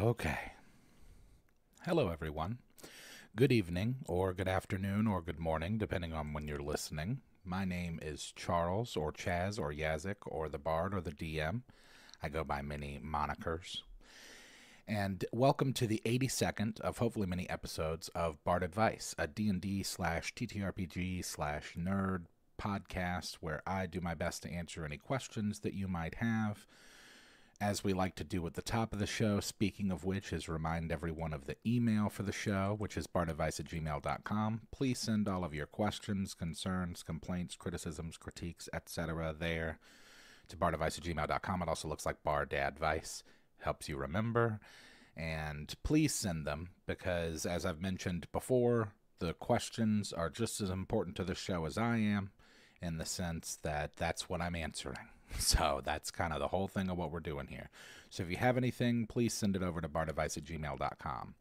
Okay. Hello, everyone. Good evening, or good afternoon, or good morning, depending on when you're listening. My name is Charles, or Chaz, or Yazik, or the Bard, or the DM. I go by many monikers. And welcome to the 82nd of hopefully many episodes of Bardadvice, a D&D slash TTRPG slash nerd podcast where I do my best to answer any questions that you might have. As we like to do at the top of the show, speaking of which, is remind everyone of the email for the show, which is bardadvice@gmail.com. Please send all of your questions, concerns, complaints, criticisms, critiques, etc. there to bardadvice@gmail.com. It also looks like bardadvice. Helps you remember. And please send them because, as I've mentioned before, the questions are just as important to the show as I am, in the sense that that's what I'm answering. So that's kind of the whole thing of what we're doing here. So if you have anything, please send it over to bardadvice@gmail.com.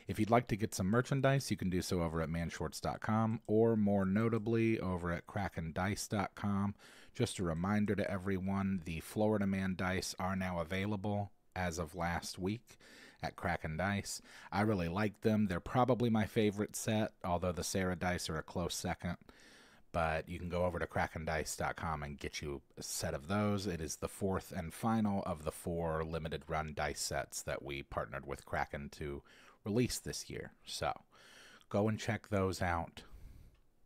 If you'd like to get some merchandise, you can do so over at manshorts.com or more notably over at krakendice.com. Just a reminder to everyone, the Florida Man dice are now available as of last week at Kraken Dice. I really like them. They're probably my favorite set, although the Sarah dice are a close second. But you can go over to krakendice.com and get you a set of those. It is the fourth and final of the 4 limited run dice sets that we partnered with Kraken to release this year. So go and check those out.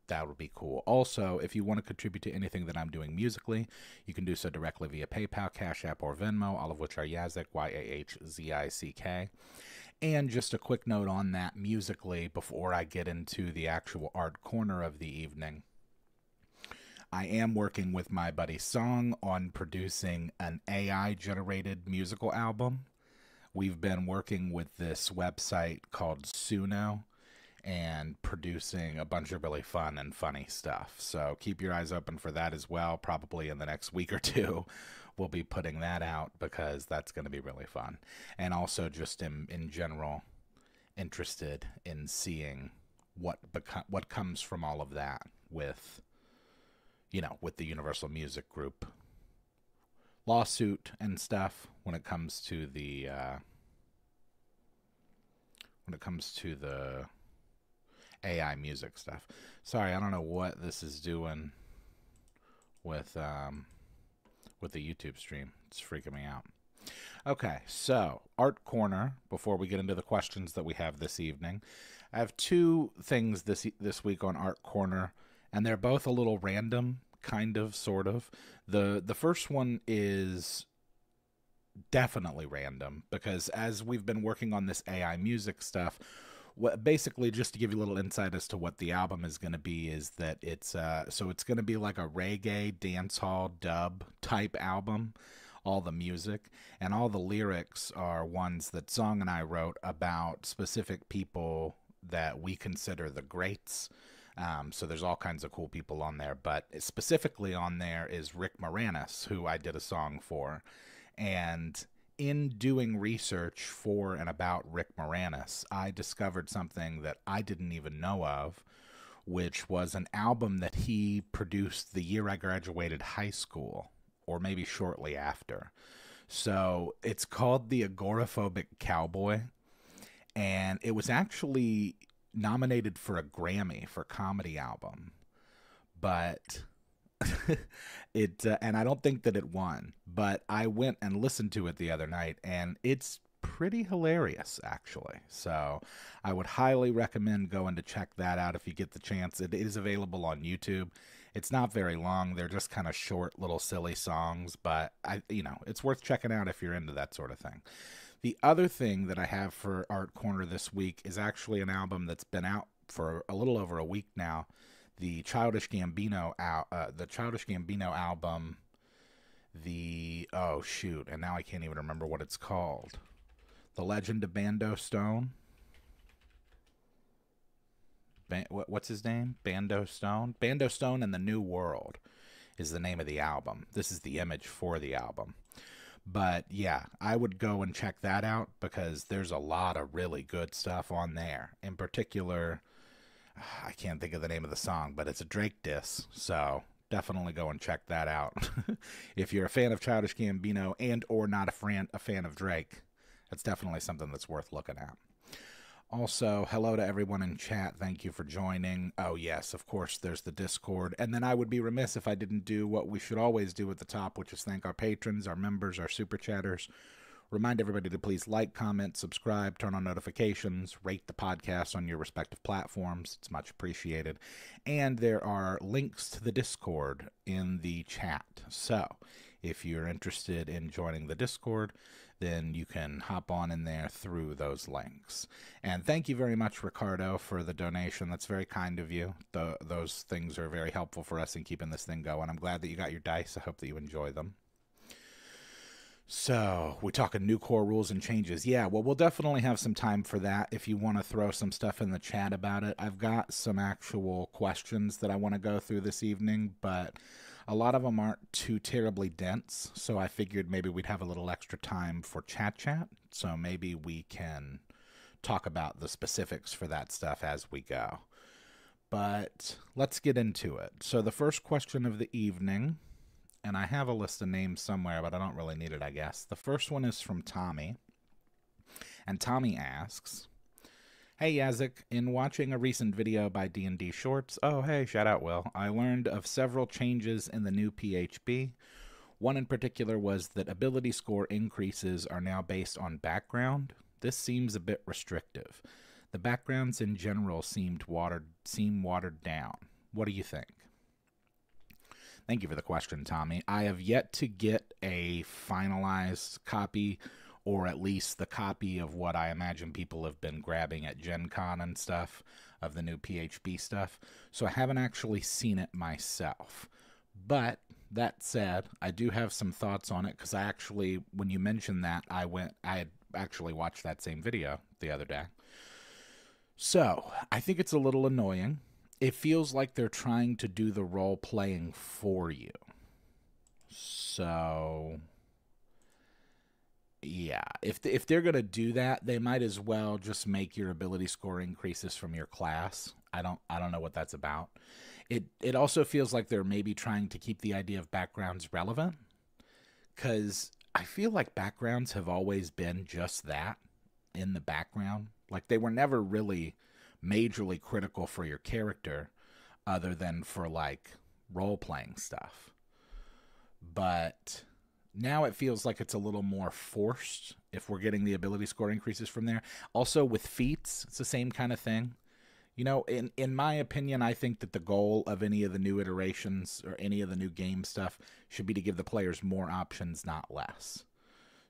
That would be cool. Also, if you want to contribute to anything that I'm doing musically, you can do so directly via PayPal, Cash App, or Venmo, all of which are Yazik, Yahzick. And just a quick note on that musically before I get into the actual art corner of the evening. I am working with my buddy Song on producing an AI-generated musical album. We've been working with this website called Suno and producing a bunch of really fun and funny stuff. So keep your eyes open for that as well. Probably in the next week or two, we'll be putting that out because that's going to be really fun. And also just in general, interested in seeing what comes from all of that with the Universal Music Group lawsuit and stuff when it comes to the AI music stuff. Sorry, I don't know what this is doing with the YouTube stream. It's freaking me out. Okay, so Art Corner, before we get into the questions that we have this evening. I have 2 things this week on Art Corner, and they're both a little random, kind of, sort of. The first one is definitely random because as we've been working on this AI music stuff, basically just to give you a little insight as to what the album is going to be is that it's going to be like a reggae dancehall dub type album, all the music, and all the lyrics are ones that Song and I wrote about specific people that we consider the greats. So there's all kinds of cool people on there, but specifically on there is Rick Moranis, who I did a song for. And in doing research for and about Rick Moranis, I discovered something that I didn't even know of, which was an album that he produced the year I graduated high school, or maybe shortly after. So it's called The Agoraphobic Cowboy, and it was actually nominated for a Grammy for comedy album, but and I don't think that it won, but I went and listened to it the other night and it's pretty hilarious actually. So I would highly recommend going to check that out if you get the chance. It is available on YouTube. It's not very long. They're just kind of short little silly songs, but it's worth checking out if you're into that sort of thing. The other thing that I have for Art Corner this week is actually an album that's been out for a little over a week now. The Childish Gambino album. And now I can't even remember what it's called. The Legend of Bando Stone. What's his name? Bando Stone? Bando Stone and the New World is the name of the album. This is the image for the album. But yeah, I would go and check that out because there's a lot of really good stuff on there. In particular, I can't think of the name of the song, but it's a Drake diss, so definitely go and check that out. If you're a fan of Childish Gambino and or not a fan of Drake, That's definitely something that's worth looking at. Also, hello to everyone in chat. Thank you for joining. Oh, yes, of course, there's the Discord. And then I would be remiss if I didn't do what we should always do at the top, which is thank our patrons, our members, our super chatters. Remind everybody to please like, comment, subscribe, turn on notifications, rate the podcast on your respective platforms. It's much appreciated. And there are links to the Discord in the chat. So if you're interested in joining the Discord, then you can hop on in there through those links. And thank you very much, Ricardo, for the donation. That's very kind of you. Those things are very helpful for us in keeping this thing going. I'm glad that you got your dice. I hope that you enjoy them. So, we're talking new core rules and changes. Yeah, well, we'll definitely have some time for that if you want to throw some stuff in the chat about it. I've got some actual questions that I want to go through this evening, but a lot of them aren't too terribly dense, so I figured maybe we'd have a little extra time for chat. So maybe we can talk about the specifics for that stuff as we go. But let's get into it. So the first question of the evening, and I have a list of names somewhere, but I don't really need it, I guess. The first one is from Tommy, and Tommy asks, "Hey Yazik, in watching a recent video by D&D Shorts," oh hey, shout out Will, "I learned of several changes in the new PHB. One in particular was that ability score increases are now based on background. This seems a bit restrictive. The backgrounds in general seem watered down. What do you think?" Thank you for the question, Tommy. I have yet to get a finalized copy, or at least the copy of what I imagine people have been grabbing at Gen Con and stuff, of the new PHB stuff. So I haven't actually seen it myself. But that said, I do have some thoughts on it, because I actually, when you mentioned that, I had actually watched that same video the other day. So I think it's a little annoying. It feels like they're trying to do the role playing for you. So yeah, if they're going to do that, they might as well just make your ability score increases from your class. I don't know what that's about. It also feels like they're maybe trying to keep the idea of backgrounds relevant, cuz I feel like backgrounds have always been just that, in the background. Like, they were never really majorly critical for your character, other than for like role-playing stuff. But now it feels like it's a little more forced if we're getting the ability score increases from there. Also with feats, it's the same kind of thing. You know, in my opinion, I think that the goal of any of the new iterations or any of the new game stuff should be to give the players more options, not less.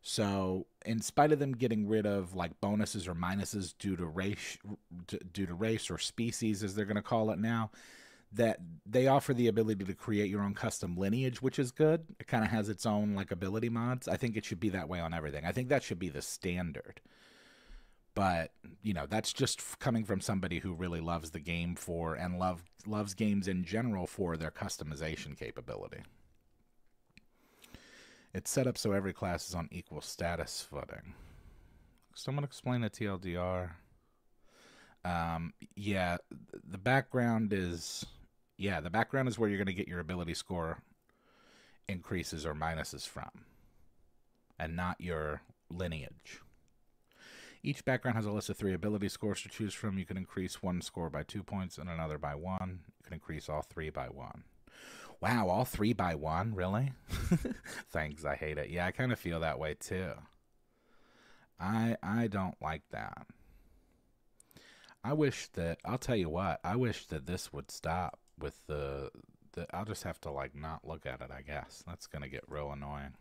So, in spite of them getting rid of like bonuses or minuses due to race or species, as they're going to call it now, that they offer the ability to create your own custom lineage, which is good. It kind of has its own like ability mods. I think it should be that way on everything. I think that should be the standard. But, you know, that's just coming from somebody who really loves the game for, and loves games in general for, their customization capability. It's set up so every class is on equal status footing. Someone explain the TLDR. Yeah, the background is... Yeah, the background is where you're going to get your ability score increases or minuses from, and not your lineage. Each background has a list of 3 ability scores to choose from. You can increase one score by 2 points and another by 1. You can increase all 3 by 1. Wow, all 3 by 1? Really? Thanks, I hate it. Yeah, I kind of feel that way too. I don't like that. I wish that, I'll tell you what, I wish that this would stop with the I'll just have to like not look at it, I guess. That's going to get real annoying.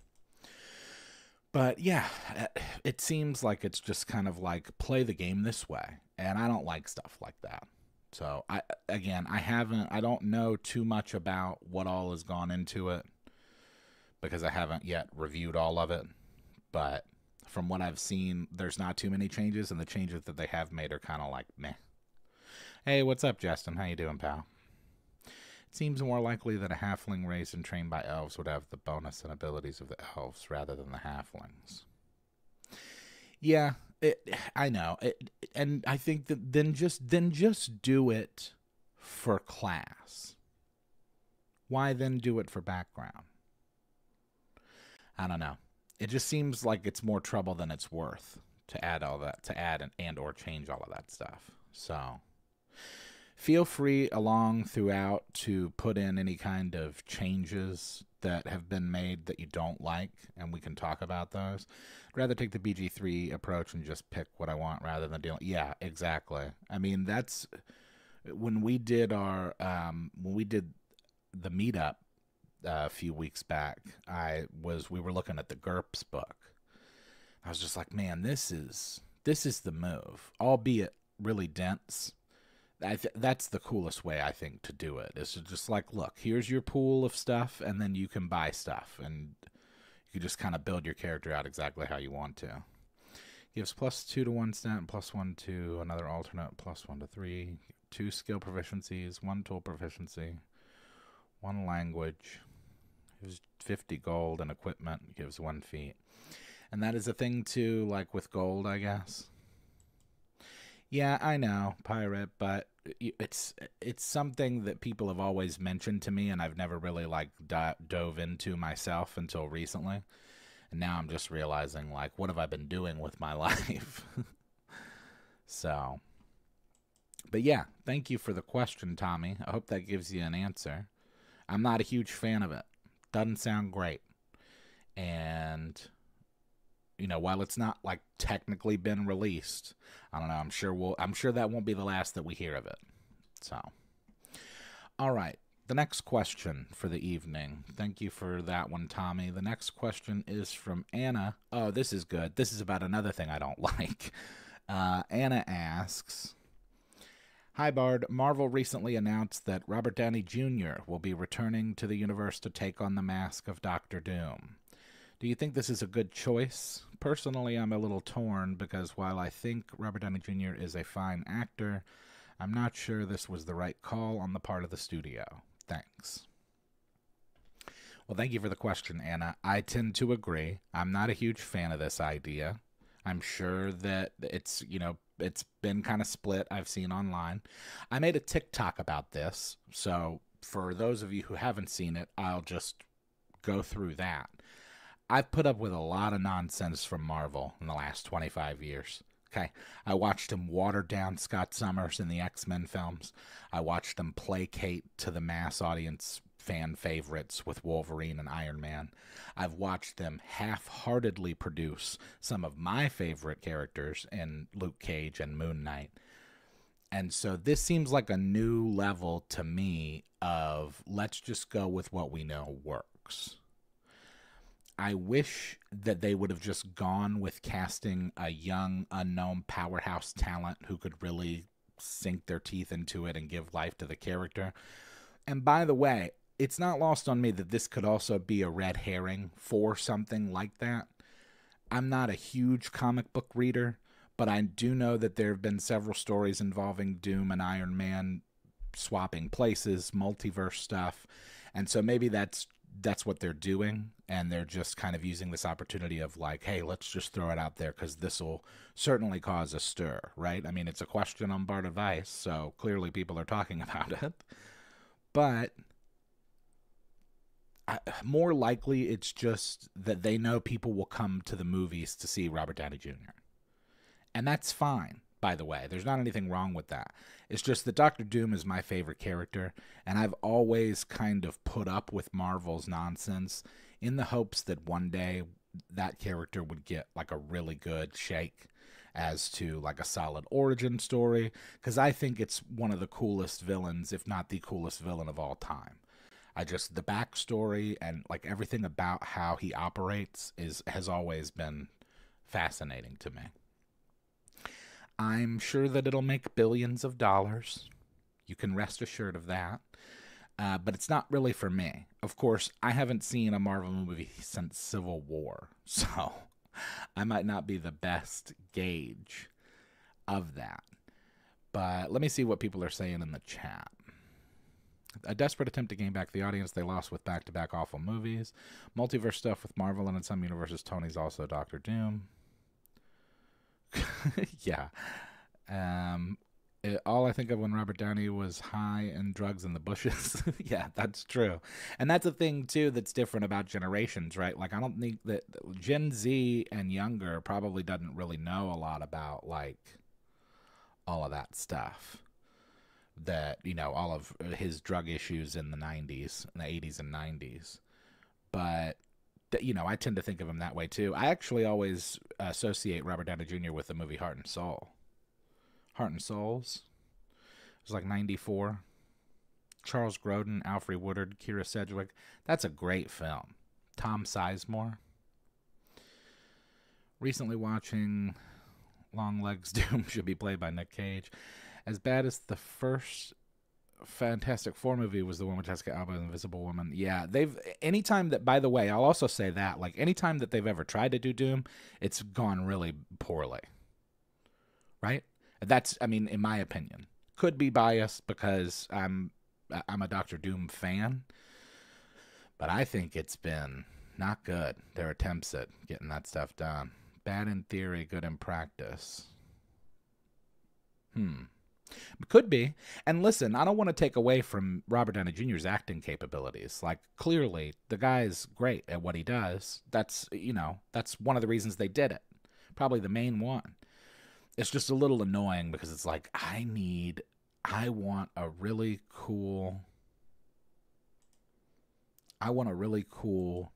But yeah, it seems like it's just kind of like, play the game this way. And I don't like stuff like that. So, I don't know too much about what all has gone into it, because I haven't yet reviewed all of it. But from what I've seen, there's not too many changes, and the changes that they have made are kind of like, meh. Hey, what's up, Justin? How you doing, pal? It seems more likely that a halfling raised and trained by elves would have the bonus and abilities of the elves rather than the halflings. Yeah, I know. And I think that then just do it for class. Why then do it for background? I don't know. It just seems like it's more trouble than it's worth, to add all that, to add and or change all of that stuff. So feel free along throughout to put in any kind of changes that have been made that you don't like, and we can talk about those. I'd rather take the BG3 approach and just pick what I want rather than dealing. Yeah, exactly. I mean, that's when we did our the meetup a few weeks back. We were looking at the GURPS book. I was just like, man, this is the move, albeit really dense. That's the coolest way, I think, to do it, is to just like, look, here's your pool of stuff, and then you can buy stuff, and you just kind of build your character out exactly how you want to. Gives +2 to 1 stat and +1 to another alternate, +1 to 3, 2 skill proficiencies, 1 tool proficiency, 1 language, gives 50 gold, and equipment gives 1 feat. And that is a thing too, like with gold, I guess. Yeah, I know, pirate, but it's something that people have always mentioned to me, and I've never really like dove into myself until recently. And now I'm just realizing, like, what have I been doing with my life? So, but yeah, thank you for the question, Tommy. I hope that gives you an answer. I'm not a huge fan of it. Doesn't sound great. And you know, while it's not like technically been released, I don't know, I'm sure that won't be the last that we hear of it. So, all right, the next question for the evening. Thank you for that one, Tommy. The next question is from Anna. Oh, this is good. This is about another thing I don't like. Anna asks, "Hi, Bard. Marvel recently announced that Robert Downey Jr. will be returning to the universe to take on the mask of Doctor Doom. Do you think this is a good choice? Personally, I'm a little torn because while I think Robert Downey Jr. is a fine actor, I'm not sure this was the right call on the part of the studio. Thanks." Well, thank you for the question, Anna. I tend to agree. I'm not a huge fan of this idea. I'm sure that it's been kind of split. I've seen online. I made a TikTok about this, so for those of you who haven't seen it, I'll just go through that. I've put up with a lot of nonsense from Marvel in the last 25 years. Okay, I watched him water down Scott Summers in the X-Men films. I watched him placate to the mass audience fan favorites with Wolverine and Iron Man. I've watched them half-heartedly produce some of my favorite characters in Luke Cage and Moon Knight. And so this seems like a new level to me of let's just go with what we know works. I wish that they would have just gone with casting a young, unknown powerhouse talent who could really sink their teeth into it and give life to the character. And by the way, it's not lost on me that this could also be a red herring for something like that. I'm not a huge comic book reader, but I do know that there have been several stories involving Doom and Iron Man swapping places, multiverse stuff. And so maybe that's what they're doing, and they're just kind of using this opportunity of like, hey, let's just throw it out there because this will certainly cause a stir, right? I mean, it's a question on bardadvice, so clearly people are talking about it. But more likely it's just that they know people will come to the movies to see Robert Downey Jr. And that's fine, by the way. There's not anything wrong with that. It's just that Doctor Doom is my favorite character, and I've always kind of put up with Marvel's nonsense in the hopes that one day that character would get like a really good shake as to like a solid origin story, because I think it's one of the coolest villains, if not the coolest villain of all time. The backstory and like everything about how he operates has always been fascinating to me. I'm sure that it'll make billions of dollars. You can rest assured of that. But it's not really for me. Of course, I haven't seen a Marvel movie since Civil War, so I might not be the best gauge of that. But let me see what people are saying in the chat. A desperate attempt to gain back the audience they lost with back-to-back awful movies. Multiverse stuff with Marvel, and in some universes, Tony's also Doctor Doom. Yeah. All I think of when Robert Downey was high and drugs in the bushes. Yeah, that's true. And that's a thing, too, that's different about generations, right? Like, I don't think that Gen Z and younger probably doesn't really know a lot about, like, all of that stuff. That, all of his drug issues in the 90s, in the 80s and 90s. But, I tend to think of him that way, too. I actually always associate Robert Downey Jr. with the movie Heart and Soul. Heart and Souls. It was like 94. Charles Grodin, Alfred Woodard, Kira Sedgwick. That's a great film. Tom Sizemore. Recently watching Longlegs Doom should be played by Nick Cage. As bad as the first Fantastic Four movie was the one with Jessica Alba and Invisible Woman. Yeah, anytime that, by the way, I'll also say that, like, anytime that they've ever tried to do Doom, it's gone really poorly. Right? That's, I mean, in my opinion. Could be biased because I'm a Doctor Doom fan, but I think it's been not good. Their attempts at getting that stuff done. Bad in theory, good in practice. Could be. And listen, I don't want to take away from Robert Downey Jr.'s acting capabilities. Like, clearly, the guy's great at what he does. That's one of the reasons they did it. Probably the main one. It's just a little annoying because it's like, I want a really cool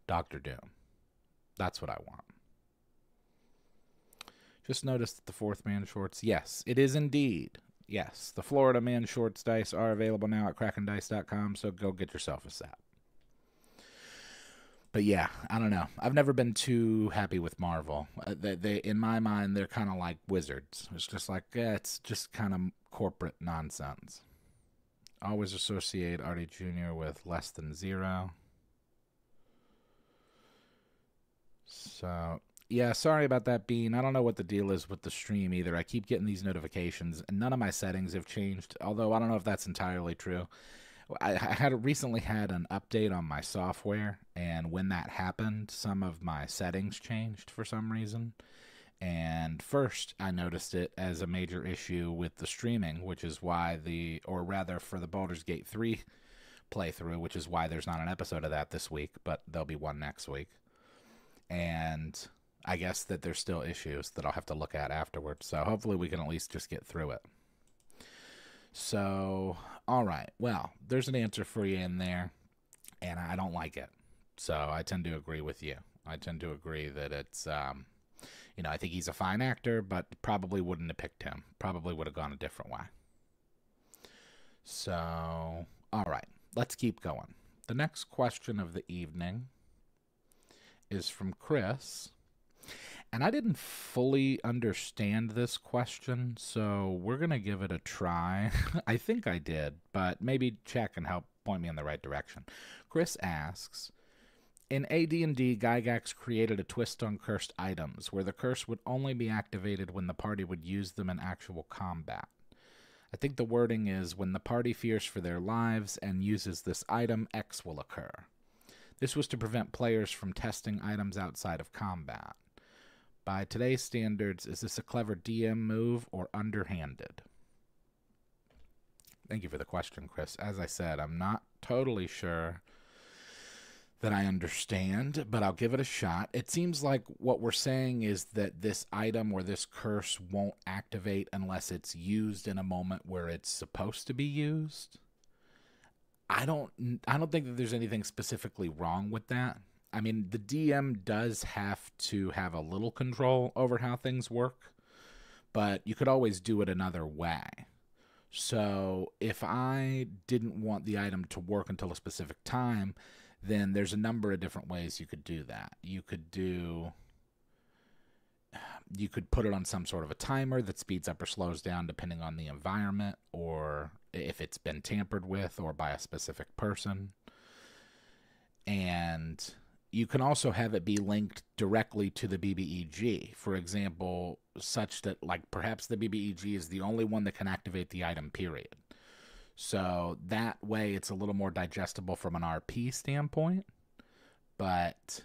Doctor Doom. That's what I want. Just noticed that the fourth man shorts. Yes, it is indeed. Yes, the Florida man shorts dice are available now at KrakenDice.com, so go get yourself a set. But yeah, I don't know. I've never been too happy with Marvel. They in my mind, they're kind of like Wizards. It's just like, it's just kind of corporate nonsense. Always associate Artie Jr. with less than zero. So, yeah, sorry about that, Bean. I don't know what the deal is with the stream either. I keep getting these notifications, and none of my settings have changed, although I don't know if that's entirely true. I recently had an update on my software, and when that happened, some of my settings changed for some reason. And first, I noticed it as a major issue with the streaming, which is why for the Baldur's Gate 3 playthrough, which is why there's not an episode of that this week, but there'll be one next week. And I guess that there's still issues that I'll have to look at afterwards. So hopefully we can at least just get through it. So, all right. Well, there's an answer for you in there, and I don't like it. So I tend to agree with you. I tend to agree that it's, I think he's a fine actor, but probably wouldn't have picked him. Probably would have gone a different way. So, all right. Let's keep going. The next question of the evening is from Chris. And I didn't fully understand this question, so we're going to give it a try. I think I did, but maybe chat can help point me in the right direction. Chris asks, in AD&D, Gygax created a twist on cursed items, where the curse would only be activated when the party would use them in actual combat. I think the wording is, when the party fears for their lives and uses this item, X will occur. This was to prevent players from testing items outside of combat. By today's standards, is this a clever DM move or underhanded? Thank you for the question, Chris. As I said, I'm not totally sure that I understand, but I'll give it a shot. It seems like what we're saying is that this item or this curse won't activate unless it's used in a moment where it's supposed to be used. I don't think that there's anything specifically wrong with that. I mean, the DM does have to have a little control over how things work, but you could always do it another way. So if I didn't want the item to work until a specific time, then there's a number of different ways you could do that. You could put it on some sort of a timer that speeds up or slows down depending on the environment, or if it's been tampered with or by a specific person. And you can also have it be linked directly to the BBEG, for example, such that like perhaps the BBEG is the only one that can activate the item, period. So that way it's a little more digestible from an RP standpoint. But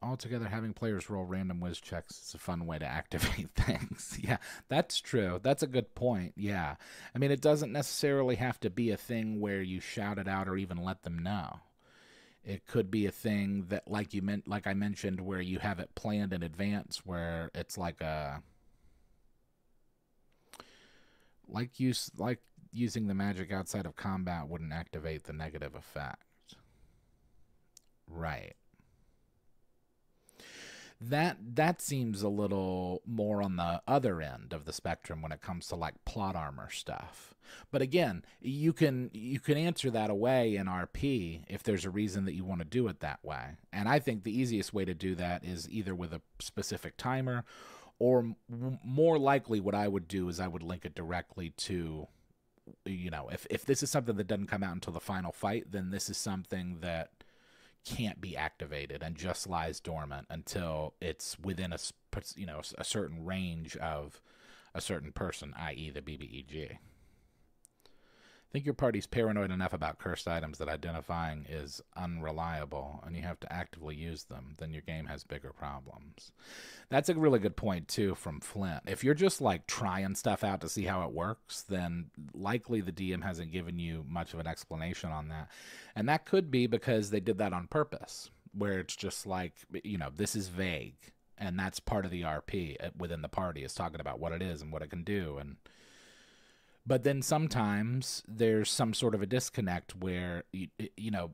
Altogether, having players roll random whiz checks is a fun way to activate things. Yeah, that's true. That's a good point. Yeah. I mean, it doesn't necessarily have to be a thing where you shout it out or even let them know. It could be a thing that, like I mentioned, where you have it planned in advance, where it's like using the magic outside of combat wouldn't activate the negative effect. Right. That seems a little more on the other end of the spectrum when it comes to like plot armor stuff. But again, you can answer that away in RP if there's a reason that you want to do it that way. And I think the easiest way to do that is either with a specific timer, or more likely what I would do is I would link it directly to, if this is something that doesn't come out until the final fight, then this is something that can't be activated and just lies dormant until it's within a certain range of a certain person, i.e. the BBEG. I think your party's paranoid enough about cursed items that identifying is unreliable and you have to actively use them, then your game has bigger problems. That's a really good point, too, from Flint. If you're just, like, trying stuff out to see how it works, then likely the DM hasn't given you much of an explanation on that. And that could be because they did that on purpose, where it's just like, this is vague, and that's part of the RP within the party, is talking about what it is and what it can do, But then sometimes there's some sort of a disconnect where,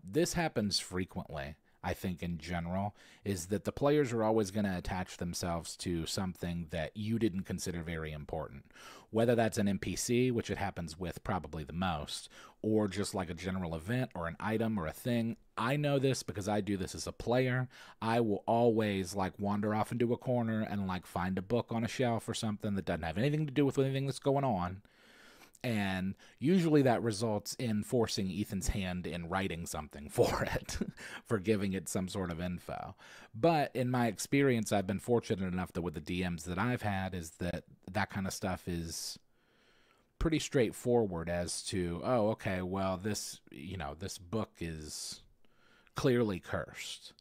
this happens frequently, I think, in general, is that the players are always going to attach themselves to something that you didn't consider very important. Whether that's an NPC, which it happens with probably the most, or just like a general event or an item or a thing. I know this because I do this as a player. I will always wander off into a corner and find a book on a shelf or something that doesn't have anything to do with anything that's going on. And usually that results in forcing Ethan's hand in writing something for it, for giving it some sort of info. But in my experience, I've been fortunate enough that with the DMs that I've had is that kind of stuff is pretty straightforward as to, oh, okay, well, this book is clearly cursed.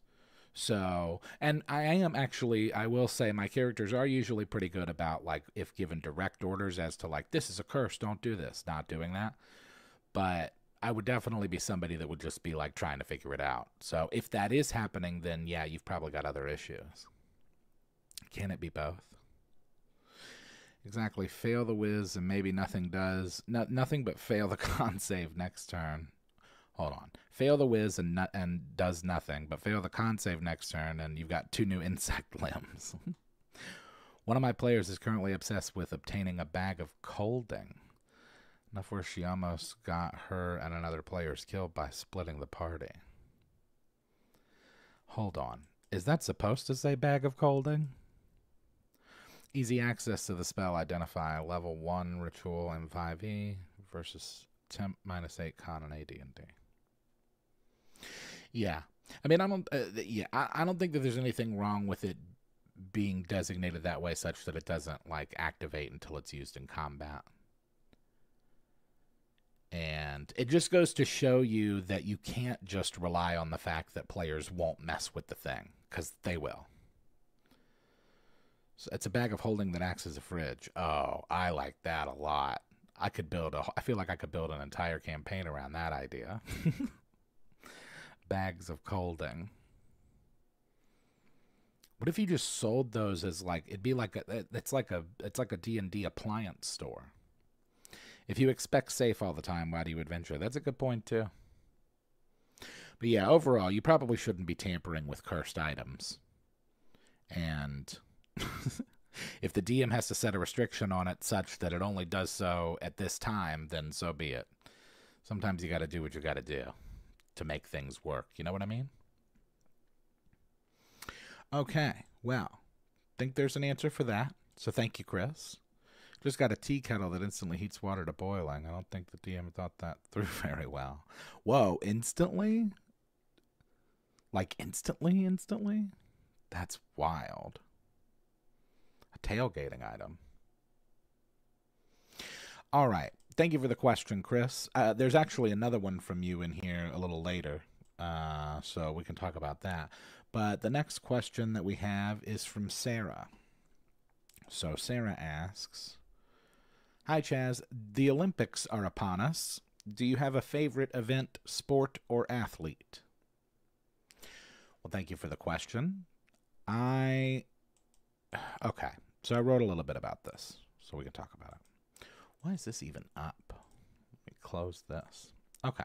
So, and I will say my characters are usually pretty good about, if given direct orders as to, this is a curse, don't do this, not doing that. But I would definitely be somebody that would just be, trying to figure it out. So if that is happening, then, yeah, you've probably got other issues. Can it be both? Exactly. Fail the whiz and maybe nothing does. Nothing but fail the con save next turn. Hold on. Fail the whiz and does nothing, but fail the con save next turn, and you've got 2 new insect limbs. One of my players is currently obsessed with obtaining a bag of colding. Enough where she almost got her and another player's killed by splitting the party. Hold on. Is that supposed to say bag of colding? Easy access to the spell. Identify level 1 ritual M5E versus temp -8 con and AD&D. Yeah, I mean, I don't think that there's anything wrong with it being designated that way, such that it doesn't activate until it's used in combat. And it just goes to show you that you can't just rely on the fact that players won't mess with the thing, because they will. So it's a bag of holding that acts as a fridge. Oh, I like that a lot. I feel like I could build an entire campaign around that idea. Bags of colding. What if you just sold those as it's like a D&D appliance store? If you expect safe all the time, why do you adventure? That's a good point too. But yeah, overall, you probably shouldn't be tampering with cursed items. And if the DM has to set a restriction on it such that it only does so at this time, then so be it. Sometimes you got to do what you got to do to make things work. You know what I mean? Okay, well, think there's an answer for that. So thank you, Chris. Just got a tea kettle that instantly heats water to boiling. I don't think the DM thought that through very well. Whoa, instantly? Instantly? That's wild. A tailgating item. All right. Thank you for the question, Chris. There's actually another one from you in here a little later. so we can talk about that. But the next question that we have is from Sarah. So Sarah asks, "Hi Chaz, the Olympics are upon us. Do you have a favorite event, sport, or athlete?" Well, thank you for the question. Okay, so I wrote a little bit about this, so we can talk about it. Why is this even up? Let me close this. Okay.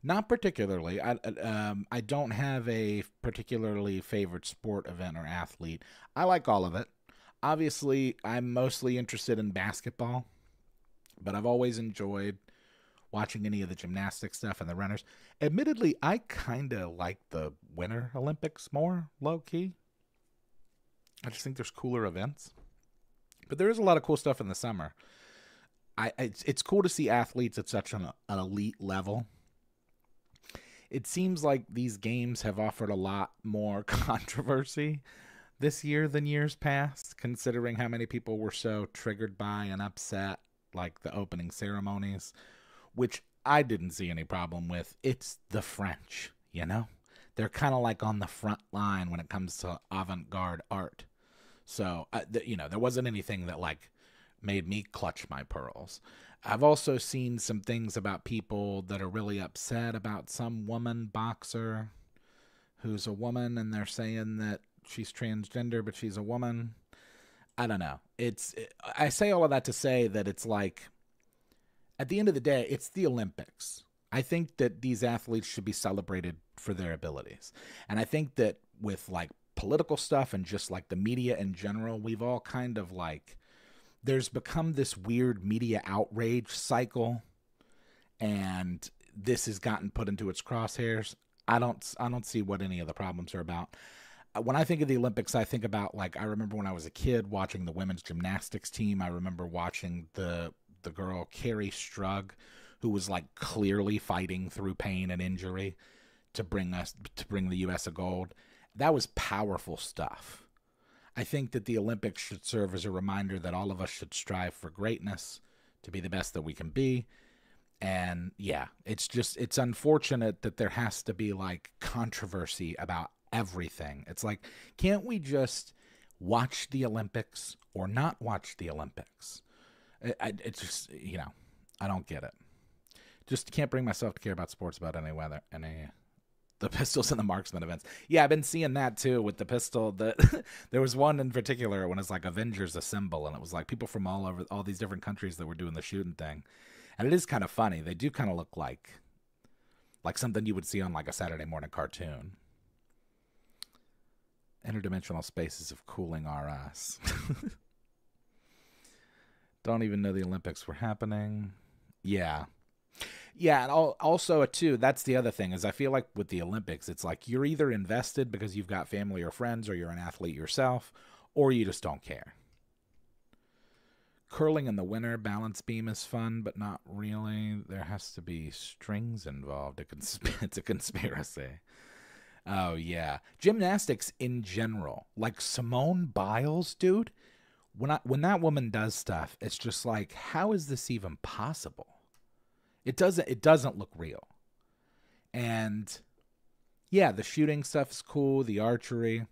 Not particularly. I don't have a particularly favorite sport, event, or athlete. I like all of it. Obviously, I'm mostly interested in basketball, but I've always enjoyed watching any of the gymnastics stuff and the runners. Admittedly, I kind of like the Winter Olympics more, low-key. I just think there's cooler events. But there is a lot of cool stuff in the summer. It's cool to see athletes at such an elite level. It seems like these games have offered a lot more controversy this year than years past, considering how many people were so triggered by and upset, like the opening ceremonies, which I didn't see any problem with. It's the French, you know? They're kind of like on the front line when it comes to avant-garde art. So, there wasn't anything that, like, made me clutch my pearls. I've also seen some things about people that are really upset about some woman boxer who's a woman, and they're saying that she's transgender, but she's a woman. I don't know. I say all of that to say that it's like, at the end of the day, it's the Olympics. I think that these athletes should be celebrated for their abilities. And I think that with, like, political stuff and just, like, the media in general, we've all kind of, like, there's become this weird media outrage cycle, and this has gotten put into its crosshairs. I don't see what any of the problems are about. When I think of the Olympics, I think about, like, I remember when I was a kid watching the women's gymnastics team. I remember watching the girl Carrie Strug, who was, like, clearly fighting through pain and injury to bring the U.S. a gold. That was powerful stuff. I think that the Olympics should serve as a reminder that all of us should strive for greatness, to be the best that we can be. And yeah, it's unfortunate that there has to be, like, controversy about everything. It's like, can't we just watch the Olympics or not watch the Olympics? It's just, I don't get it. Just can't bring myself to care about sports about any weather, the pistols and the marksman events. Yeah, I've been seeing that too with the pistol. There was one in particular when it's like Avengers Assemble, and it was like people from all these different countries that were doing the shooting thing. And it is kind of funny. They do kind of look like something you would see on, like, a Saturday morning cartoon. Interdimensional spaces of cooling R us. Don't even know the Olympics were happening. Yeah. Yeah, and also, too, that's the other thing, is I feel like with the Olympics, it's like you're either invested because you've got family or friends, or you're an athlete yourself, or you just don't care. Curling in the winter, balance beam is fun, but not really. There has to be strings involved. It's a conspiracy. Oh, yeah. Gymnastics in general. Like Simone Biles, dude, when that woman does stuff, it's just like, how is this even possible? It doesn't look real. And yeah, the shooting stuff is cool, the archery.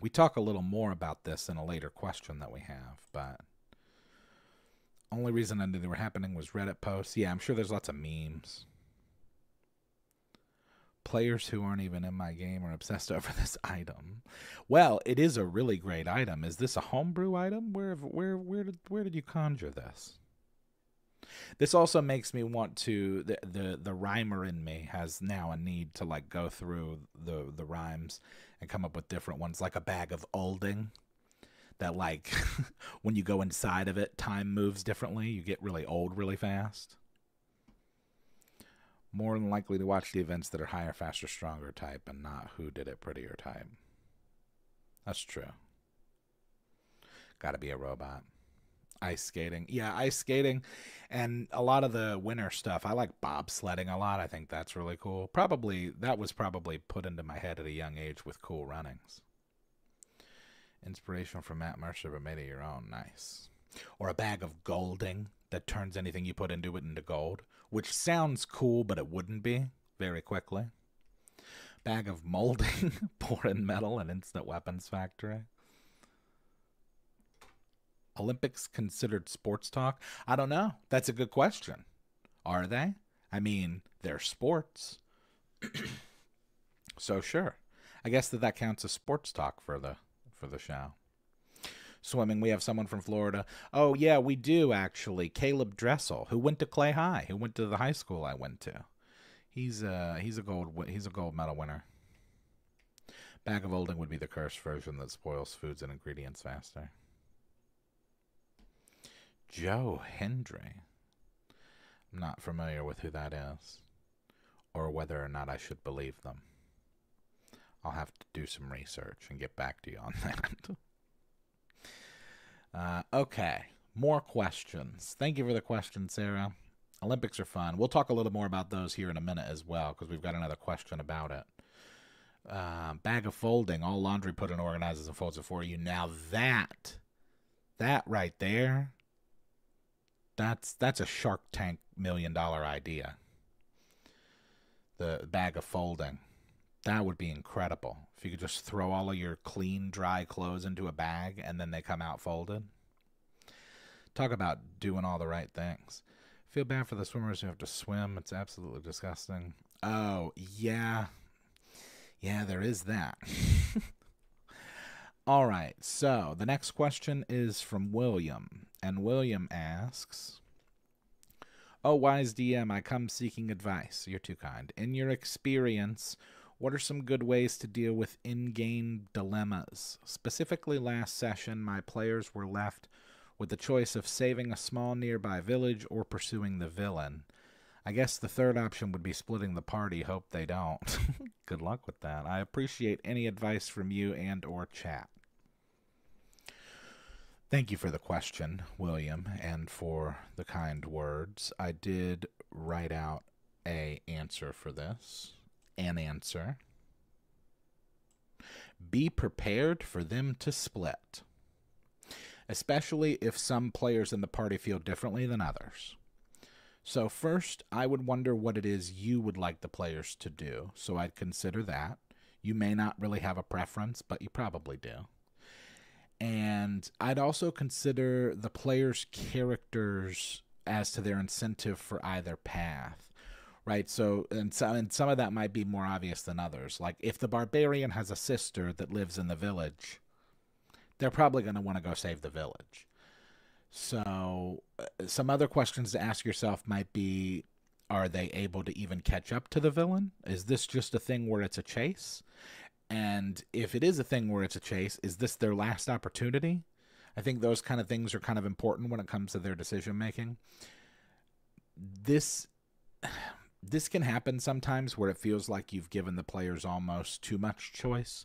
We talk a little more about this in a later question that we have, but only reason I knew they were happening was Reddit posts. Yeah, I'm sure there's lots of memes. Players who aren't even in my game are obsessed over this item. Well, it is a really great item. Is this a homebrew item? Where did you conjure this? This also makes me want to, the rhymer in me has now a need to, like, go through the rhymes and come up with different ones, like a bag of olding that, like, when you go inside of it, time moves differently. You get really old really fast. More than likely to watch the events that are higher, faster, stronger type, and not who did it prettier type. That's true. Gotta be a robot. Ice skating. Yeah, ice skating. And a lot of the winter stuff. I like bobsledding a lot. I think that's really cool. That was probably put into my head at a young age with Cool Runnings. Inspiration from Matt Mercer, but made it your own. Nice. Or a bag of golding that turns anything you put into it into gold, which sounds cool, but it wouldn't be very quickly. Bag of molding, pouring metal, and instant weapons factory. Olympics considered sports talk? I don't know. That's a good question. Are they? I mean, they're sports. So sure. I guess that counts as sports talk for the show. Swimming, we have someone from Florida. Oh yeah, we do actually. Caleb Dressel, who went to Clay High, who went to the high school I went to. He's a gold medal winner. Bag of holding would be the cursed version that spoils foods and ingredients faster. Joe Hendry. I'm not familiar with who that is, or whether or not I should believe them. I'll have to do some research and get back to you on that. Okay, more questions. Thank you for the question, Sarah. Olympics are fun. We'll talk a little more about those here in a minute as well, because we've got another question about it. Bag of folding. All laundry put in organizes and folds it for you. Now that right there, that's a Shark Tank $1 million idea. The bag of folding. That would be incredible. If you could just throw all of your clean, dry clothes into a bag and then they come out folded. Talk about doing all the right things. Feel bad for the swimmers who have to swim. It's absolutely disgusting. Oh, yeah. Yeah, there is that. All right, so the next question is from William. And William asks, oh, wise DM, I come seeking advice. You're too kind. In your experience, what are some good ways to deal with in-game dilemmas? Specifically, last session, my players were left with the choice of saving a small nearby village or pursuing the villain. I guess the third option would be splitting the party. Hope they don't. Good luck with that. I appreciate any advice from you and or chat. Thank you for the question, William, and for the kind words. I did write out an answer for this. An answer. Be prepared for them to split, especially if some players in the party feel differently than others. So first, I would wonder what it is you would like the players to do. So I'd consider that. You may not really have a preference, but you probably do. And I'd also consider the players' characters as to their incentive for either path, right? So, and some of that might be more obvious than others. Like if the barbarian has a sister that lives in the village, they're probably going to want to go save the village. So some other questions to ask yourself might be, are they able to even catch up to the villain? Is this just a thing where it's a chase? And if it is a thing where it's a chase, is this their last opportunity? I think those kind of things are kind of important when it comes to their decision making. This can happen sometimes where it feels like you've given the players almost too much choice.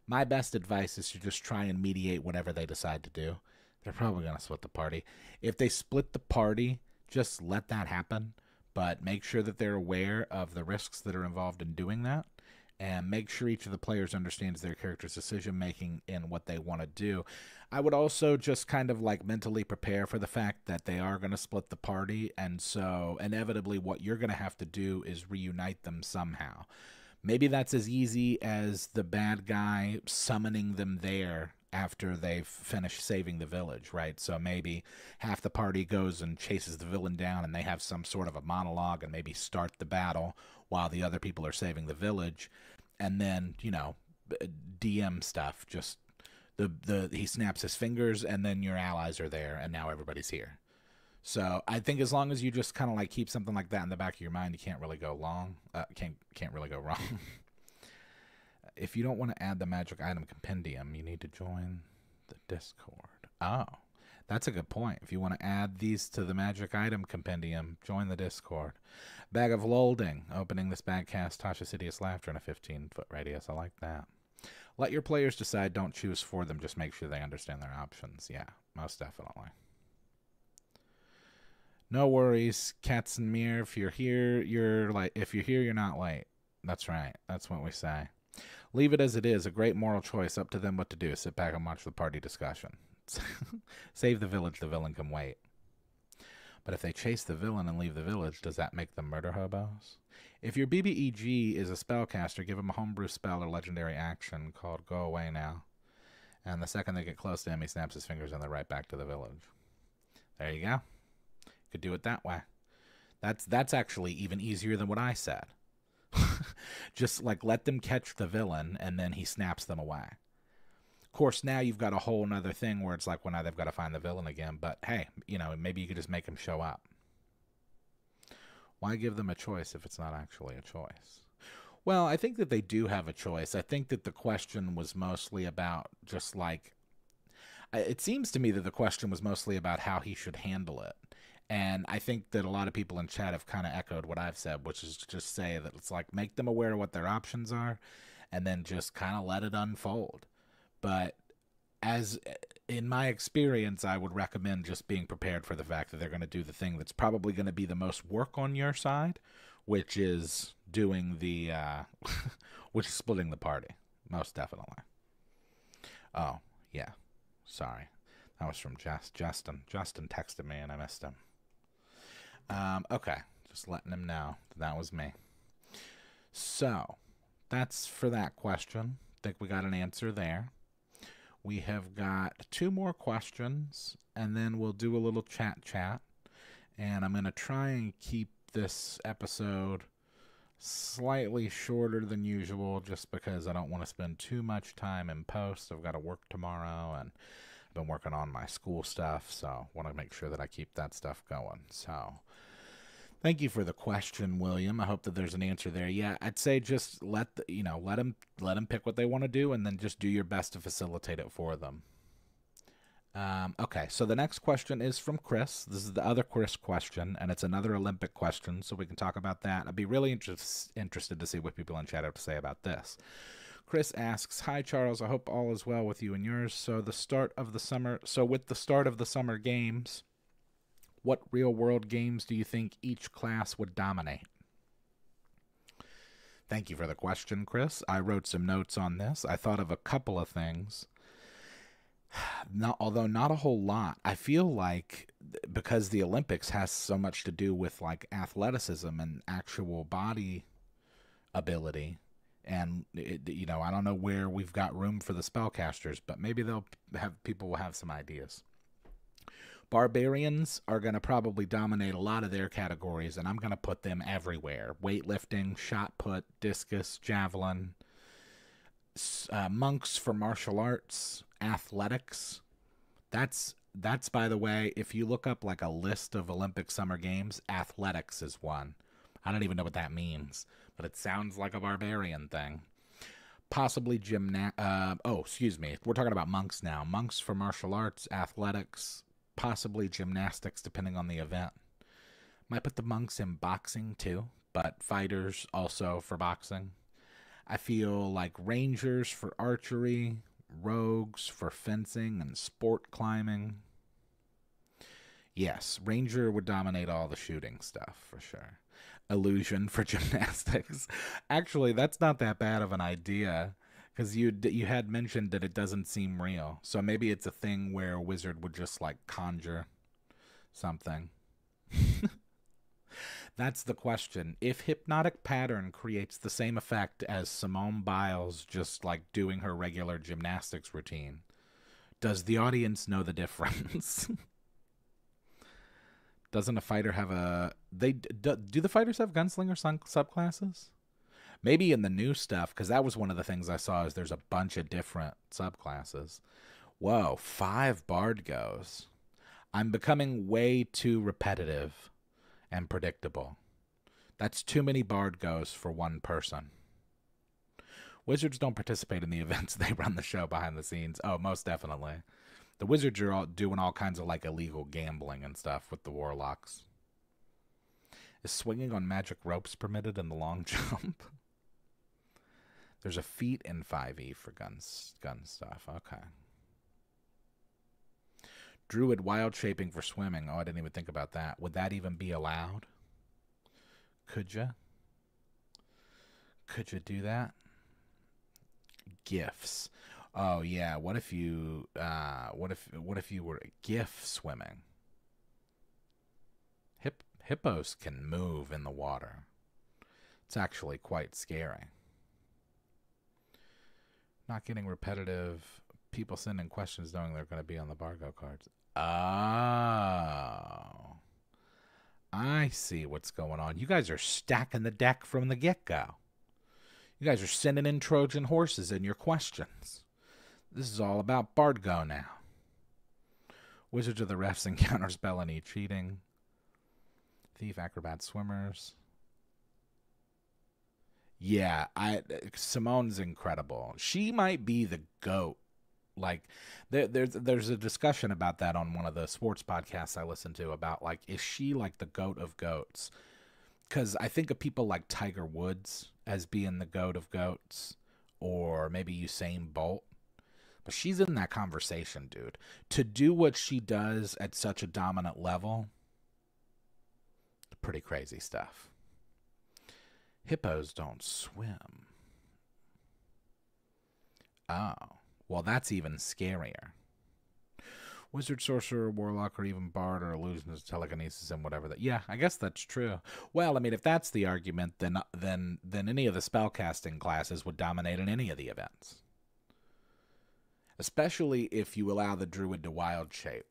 My best advice is to just try and mediate whatever they decide to do. They're probably going to split the party. If they split the party, just let that happen, but make sure that they're aware of the risks that are involved in doing that, and make sure each of the players understands their character's decision-making and what they want to do. I would also just kind of like mentally prepare for the fact that they are going to split the party, and so inevitably what you're going to have to do is reunite them somehow. Maybe that's as easy as the bad guy summoning them there after they've finished saving the village, right? So maybe half the party goes and chases the villain down and they have some sort of a monologue and maybe start the battle while the other people are saving the village. And then, you know, DM stuff, just he snaps his fingers and then your allies are there and now everybody's here. So I think as long as you just kind of like keep something like that in the back of your mind, you can't really go wrong. Can't really go wrong. If you don't want to add the magic item compendium, you need to join the Discord. Oh, that's a good point. If you want to add these to the magic item compendium, join the Discord. Bag of Lolding. Opening this bag casts Tasha's Hideous Laughter in a 15-foot radius. I like that. Let your players decide. Don't choose for them. Just make sure they understand their options. Yeah, most definitely. No worries, Cats and Mir. If you're here, you're late. If you're here, you're not late. That's right. That's what we say. Leave it as it is. A great moral choice. Up to them what to do. Sit back and watch the party discussion. Save the village. The villain can wait. But if they chase the villain and leave the village, does that make them murder hobos? If your BBEG is a spellcaster, give him a homebrew spell or legendary action called Go Away Now. And the second they get close to him, he snaps his fingers and they're right back to the village. There you go. Could do it that way. That's actually even easier than what I said. Just like let them catch the villain and then he snaps them away. Of course, now you've got a whole nother thing where it's like, well, now they've got to find the villain again. But hey, you know, maybe you could just make him show up. Why give them a choice if it's not actually a choice? Well, I think that they do have a choice. I think that the question was mostly about just like, it seems to me that the question was mostly about how he should handle it. And I think that a lot of people in chat have kind of echoed what I've said, which is to just say that it's like, make them aware of what their options are and then just kind of let it unfold. But as in my experience, I would recommend just being prepared for the fact that they're going to do the thing that's probably going to be the most work on your side, which is doing the, which is splitting the party, most definitely. Oh, yeah. Sorry. That was from Justin. Justin texted me and I missed him. Okay. Just letting him know that was me. So, that's for that question. I think we got an answer there. We have got 2 more questions, and then we'll do a little chat. And I'm going to try and keep this episode slightly shorter than usual just because I don't want to spend too much time in post. I've got to work tomorrow, and I've been working on my school stuff, so I want to make sure that I keep that stuff going. So thank you for the question, William. I hope that there's an answer there. Yeah, I'd say just let them pick what they want to do, and then just do your best to facilitate it for them. Okay, so the next question is from Chris. This is the other Chris question, and it's another Olympic question, so we can talk about that. I'd be really interested to see what people in chat have to say about this. Chris asks, "Hi Charles, I hope all is well with you and yours. So with the start of the summer games, what real-world games do you think each class would dominate?" Thank you for the question, Chris. I wrote some notes on this. I thought of a couple of things, although not a whole lot. I feel like because the Olympics has so much to do with like athleticism and actual body ability, and I don't know where we've got room for the spellcasters, but maybe people will have some ideas. Barbarians are going to probably dominate a lot of their categories, and I'm going to put them everywhere. Weightlifting, shot put, discus, javelin, monks for martial arts, athletics. That's by the way, if you look up like a list of Olympic Summer Games, athletics is one. I don't even know what that means, but it sounds like a barbarian thing. Possibly excuse me. We're talking about monks now. Monks for martial arts, athletics, possibly gymnastics, depending on the event. Might put the monks in boxing too, but fighters also for boxing. I feel like rangers for archery, rogues for fencing and sport climbing. Yes, ranger would dominate all the shooting stuff for sure. Illusion for gymnastics. Actually, that's not that bad of an idea, because you had mentioned that it doesn't seem real. So maybe it's a thing where a wizard would just like conjure something. That's the question. If Hypnotic Pattern creates the same effect as Simone Biles just like doing her regular gymnastics routine, does the audience know the difference? Doesn't a fighter have do the fighters have gunslinger subclasses? Maybe in the new stuff, because that was one of the things I saw, is there's a bunch of different subclasses. Whoa, 5 bard goes. I'm becoming way too repetitive and predictable. That's too many bard goes for one person. Wizards don't participate in the events. They run the show behind the scenes. Oh, most definitely. The wizards are all doing all kinds of like illegal gambling and stuff with the warlocks. Is swinging on magic ropes permitted in the long jump? There's a feat in 5e for gun stuff. Okay. Druid wild shaping for swimming. Oh, I didn't even think about that. Would that even be allowed? Could you? Could you do that? Gifts. Oh yeah. What if you? What if you were GIF swimming? Hippos can move in the water. It's actually quite scary. Not getting repetitive. People sending questions knowing they're going to be on the Bargo cards. Oh. I see what's going on. You guys are stacking the deck from the get-go. You guys are sending in Trojan horses in your questions. This is all about Bardgo now. Wizards of the Refs encounters Bellany cheating. Thief, acrobat, swimmers. Yeah, Simone's incredible. She might be the GOAT. Like, there's a discussion about that on one of the sports podcasts I listen to about, like, is she like the GOAT of GOATs? Because I think of people like Tiger Woods as being the GOAT of GOATs, or maybe Usain Bolt. But she's in that conversation, dude. To do what she does at such a dominant level, pretty crazy stuff. Hippos don't swim. Oh, well, that's even scarier. Wizard, sorcerer, warlock, or even bard or illusionist, telekinesis, and whatever that. Yeah, I guess that's true. Well, I mean, if that's the argument, then any of the spellcasting classes would dominate in any of the events. Especially if you allow the druid to wild shape.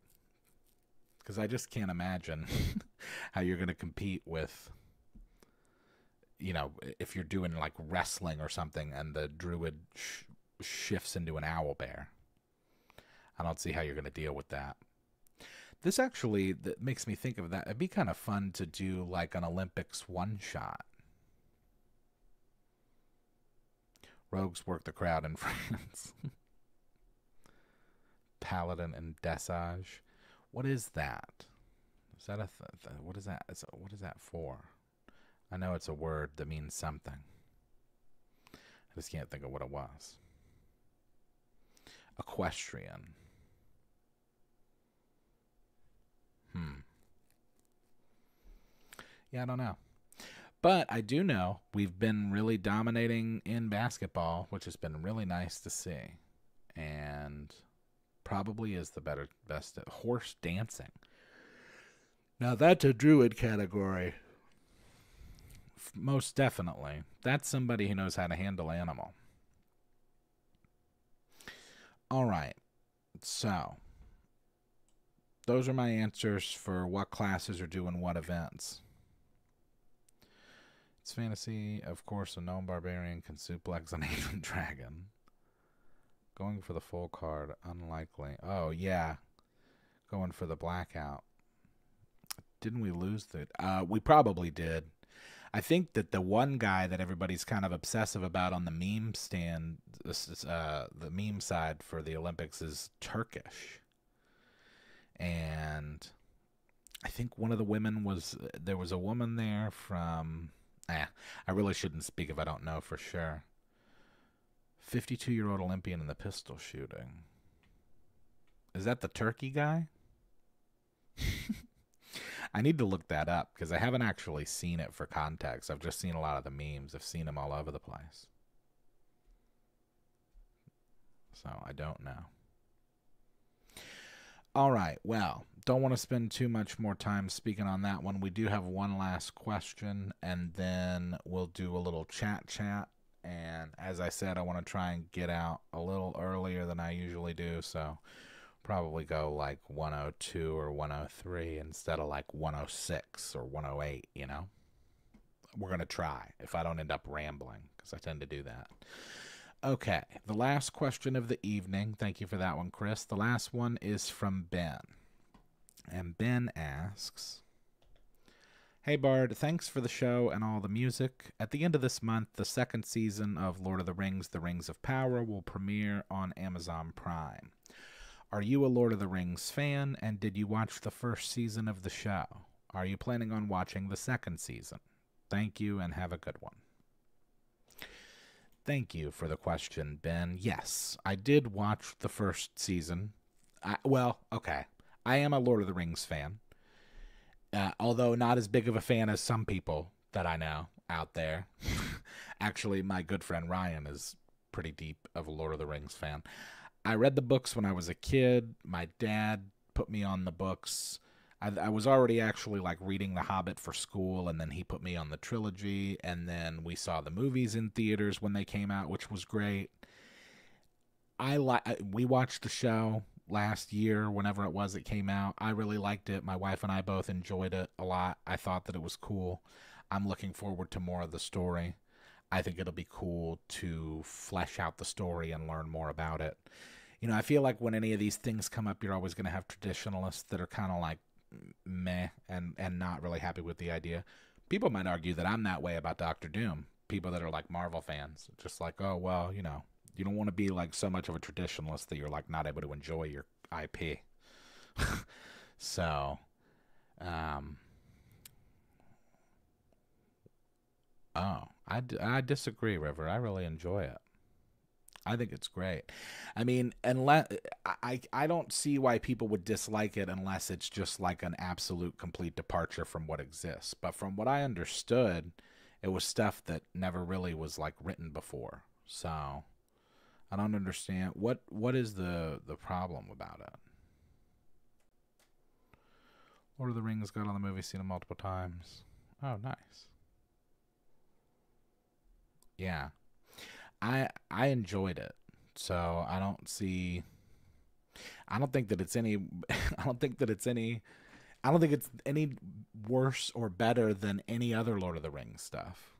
Because I just can't imagine how you're going to compete with, you know, if you're doing like wrestling or something and the druid shifts into an owlbear. I don't see how you're going to deal with that. This actually that makes me think of that. It'd be kind of fun to do like an Olympics one-shot. Rogues work the crowd in France. Paladin and Desage. What is that? Is that a what is that? What is that for? I know it's a word that means something. I just can't think of what it was. Equestrian. Yeah, I don't know. But I do know we've been really dominating in basketball, which has been really nice to see. And probably is the best at horse dancing. Now that's a druid category. Most definitely. That's somebody who knows how to handle animal. All right. So those are my answers for what classes are doing what events. It's fantasy. Of course, a gnome barbarian can suplex an ancient dragon. Going for the full card, unlikely. Oh, yeah. Going for the blackout. Didn't we lose the... we probably did. I think that the one guy that everybody's kind of obsessive about on the meme stand, the meme side for the Olympics is Turkish. And I think one of the women was... There was a woman there from... I really shouldn't speak if I don't know for sure. 52-year-old Olympian in the pistol shooting. Is that the Turkey guy? I need to look that up because I haven't actually seen it for context. I've just seen a lot of the memes. I've seen them all over the place. So I don't know. All right. Well, don't want to spend too much more time speaking on that one. We do have one last question, and then we'll do a little chat. And as I said, I want to try and get out a little earlier than I usually do, so probably go like 102 or 103 instead of like 106 or 108, you know? We're going to try if I don't end up rambling, because I tend to do that. Okay, the last question of the evening. Thank you for that one, Chris. The last one is from Ben. And Ben asks... Hey Bard, thanks for the show and all the music. At the end of this month, the second season of Lord of the Rings, The Rings of Power will premiere on Amazon Prime. Are you a Lord of the Rings fan, and did you watch the first season of the show? Are you planning on watching the second season? Thank you, and have a good one. Thank you for the question, Ben. Yes, I did watch the first season. Okay. I am a Lord of the Rings fan. Although not as big of a fan as some people that I know out there. Actually, my good friend Ryan is pretty deep of a Lord of the Rings fan. I read the books when I was a kid. My dad put me on the books. I was already actually like reading The Hobbit for school, and then he put me on the trilogy, and then we saw the movies in theaters when they came out, which was great. We watched the show last year whenever it came out. I really liked it. My wife and I both enjoyed it a lot. I thought that it was cool. I'm looking forward to more of the story. I think it'll be cool to flesh out the story and learn more about it. I feel like when any of these things come up, you're always going to have traditionalists that are kind of like meh and not really happy with the idea. People might argue that I'm that way about Doctor Doom. People that are like Marvel fans, just like, oh, well, you don't want to be like so much of a traditionalist that you're like not able to enjoy your IP. So, I disagree, River. I really enjoy it. I think it's great. I mean, unless I don't see why people would dislike it unless it's just like an absolute complete departure from what exists. But from what I understood, it was stuff that never really was like written before. So I don't understand what is the problem about it. Lord of the Rings got on the movie, seen it multiple times. Oh, nice. Yeah. I enjoyed it. So I don't think that it's any I don't think that it's any I don't think it's any worse or better than any other Lord of the Rings stuff.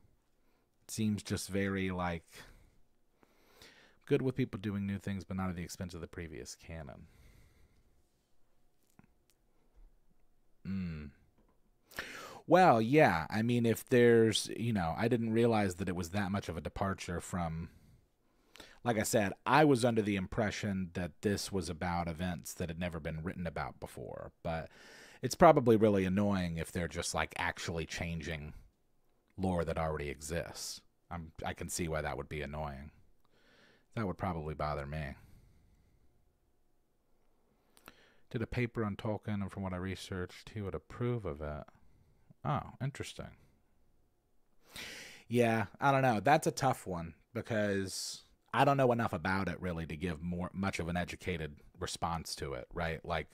It seems just very like good with people doing new things but not at the expense of the previous canon. Mm. Well, yeah. I mean, if there's, I didn't realize that it was that much of a departure from, like I said, I was under the impression that this was about events that had never been written about before. But it's probably really annoying if they're just like actually changing lore that already exists. I can see why that would be annoying. That would probably bother me. Did a paper on Tolkien, and from what I researched, he would approve of it. Oh, interesting. Yeah, I don't know. That's a tough one because I don't know enough about it really to give much of an educated response to it, right? Like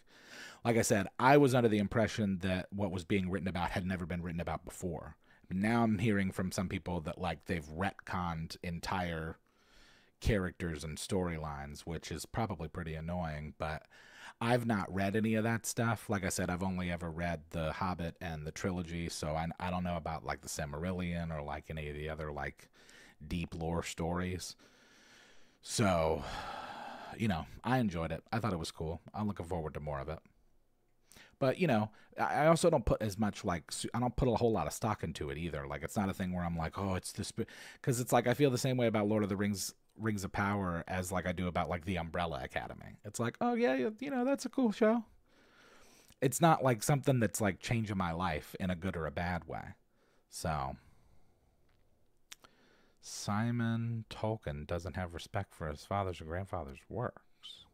I said, I was under the impression that what was being written about had never been written about before. Now I'm hearing from some people that like they've retconned entire characters and storylines, which is probably pretty annoying, but I've not read any of that stuff. Like I said, I've only ever read The Hobbit and the trilogy, so I don't know about like the Silmarillion or like any of the other like deep lore stories. So, I enjoyed it. I thought it was cool. I'm looking forward to more of it. But, I also don't put as much like, I don't put a whole lot of stock into it either. Like, it's not a thing where I'm like, oh, it's this, because it's like, I feel the same way about Lord of the Rings of Power as like I do about like the Umbrella Academy. It's like, oh yeah, that's a cool show. It's not like something that's like changing my life in a good or a bad way. So Simon Tolkien doesn't have respect for his father's or grandfather's works.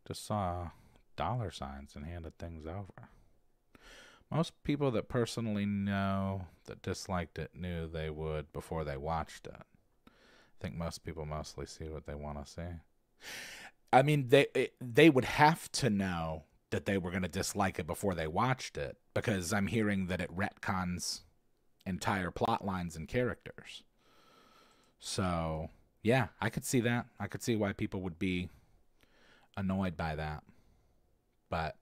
Just saw dollar signs and handed things over. Most people that personally know that disliked it knew they would before they watched it. I think most people mostly see what they want to see. I mean, they would have to know that they were going to dislike it before they watched it, because I'm hearing that it retcons entire plot lines and characters. So, yeah, I could see that. I could see why people would be annoyed by that. But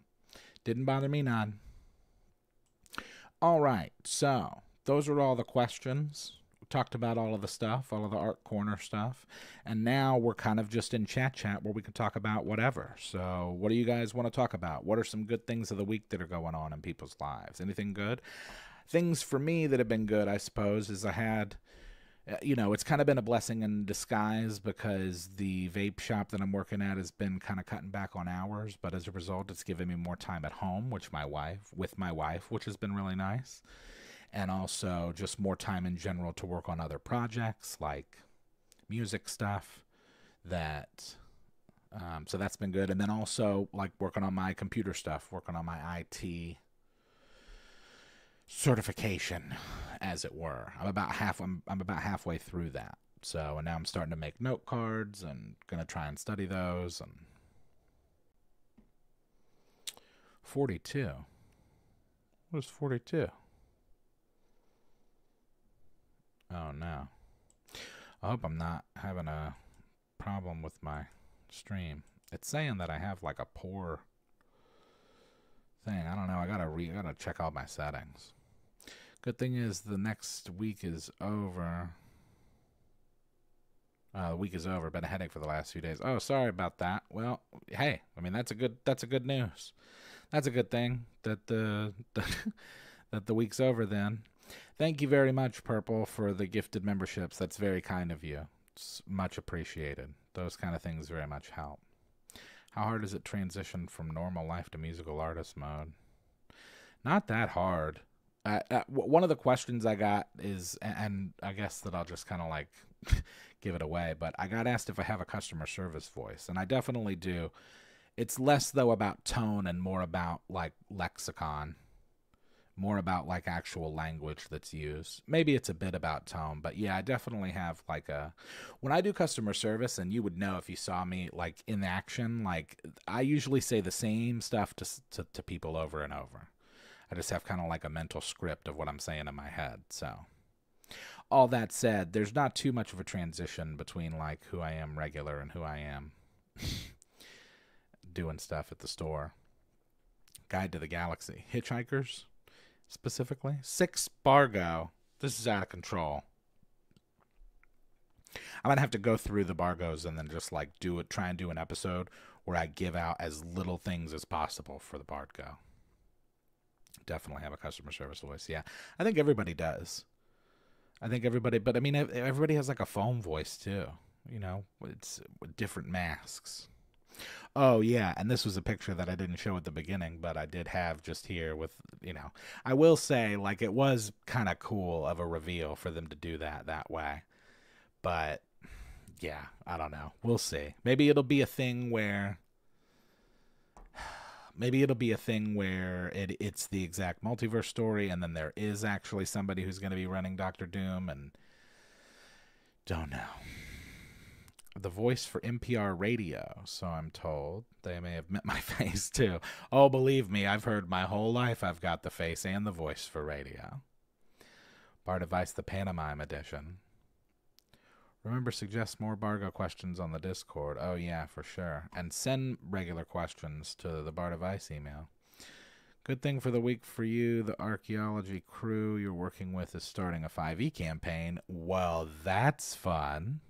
didn't bother me none. All right, so those are all the questions. We talked about all of the stuff, all of the Art Corner stuff, and now we're kind of just in chat where we can talk about whatever. So what do you guys want to talk about? What are some good things of the week that are going on in people's lives? Anything good? Things for me that have been good, I suppose, is I had, it's kind of been a blessing in disguise because the vape shop that I'm working at has been kind of cutting back on hours, but as a result, it's given me more time at home, with my wife, which has been really nice. And also just more time in general to work on other projects like music stuff so that's been good. And then also like working on my computer stuff, working on my IT certification, as it were. I'm about halfway through that. So, and now I'm starting to make note cards and going to try and study those. And 42. Where's 42? Oh, no. I hope I'm not having a problem with my stream. It's saying that I have like a poor thing. I don't know. I gotta check all my settings. Good thing is the next week is over. The week is over. Been a headache for the last few days. Oh, sorry about that. Well, hey, I mean that's a good news. That's a good thing that that the week's over then. Thank you very much, Purple, for the gifted memberships. That's very kind of you. It's much appreciated. Those kind of things very much help. How hard is it transition from normal life to musical artist mode? Not that hard. One of the questions I got is, and I guess that I'll just kind of like give it away, but I got asked if I have a customer service voice, and I definitely do. It's less, though, about tone and more about, like, lexicon. More about, like, actual language that's used. Maybe it's a bit about tone, but yeah, I definitely have, like, when I do customer service, and you would know if you saw me, like, in action, like, I usually say the same stuff to people over and over. I just have kind of like a mental script of what I'm saying in my head, so. All that said, there's not too much of a transition between, like, who I am regular and who I am doing stuff at the store. Guide to the Galaxy. Hitchhikers, specifically. 6 Bargo. This is out of control. I'm going to have to go through the Bargos and then just, like, try and do an episode where I give out as little things as possible for the Bargo. Definitely have a customer service voice. Yeah, I think everybody does. I think everybody, but I mean, everybody has like a phone voice too. You know, it's different masks. Oh yeah, and this was a picture that I didn't show at the beginning, but I did have just here with, you know, I will say, like, it was kind of cool of a reveal for them to do that way. But yeah, I don't know. We'll see. Maybe it'll be a thing where it's the exact multiverse story, and then there is actually somebody who's going to be running Doctor Doom, and don't know. The voice for NPR radio, so I'm told. They may have met my face, too. Oh, believe me, I've heard my whole life I've got the face and the voice for radio. Bardadvice, the Pantomime edition. Remember, suggest more Bargo questions on the Discord. Oh, yeah, for sure. And send regular questions to the Bardadvice email. Good thing for the week for you, the archaeology crew you're working with is starting a 5e campaign. Well, that's fun.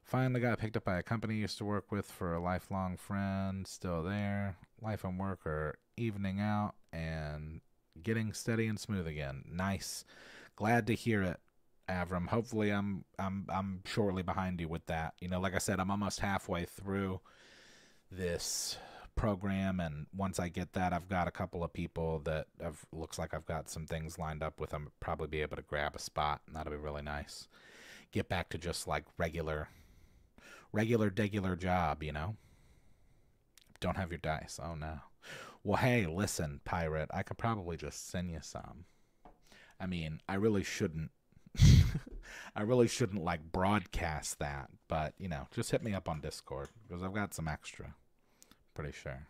Finally got picked up by a company I used to work with for a lifelong friend. Still there. Life and work are evening out and getting steady and smooth again. Nice. Glad to hear it, Avram. Hopefully I'm shortly behind you with that. You know, like I said, I'm almost halfway through this program, and once I get that, I've got a couple of people that looks like I've got some things lined up with. I'm probably be able to grab a spot, and that'll be really nice. Get back to just like regular job, you know. Don't have your dice. Oh no. Well, hey, listen, pirate, I could probably just send you some. I mean, I really shouldn't like broadcast that, but you know, just hit me up on Discord because I've got some extra. Pretty sure.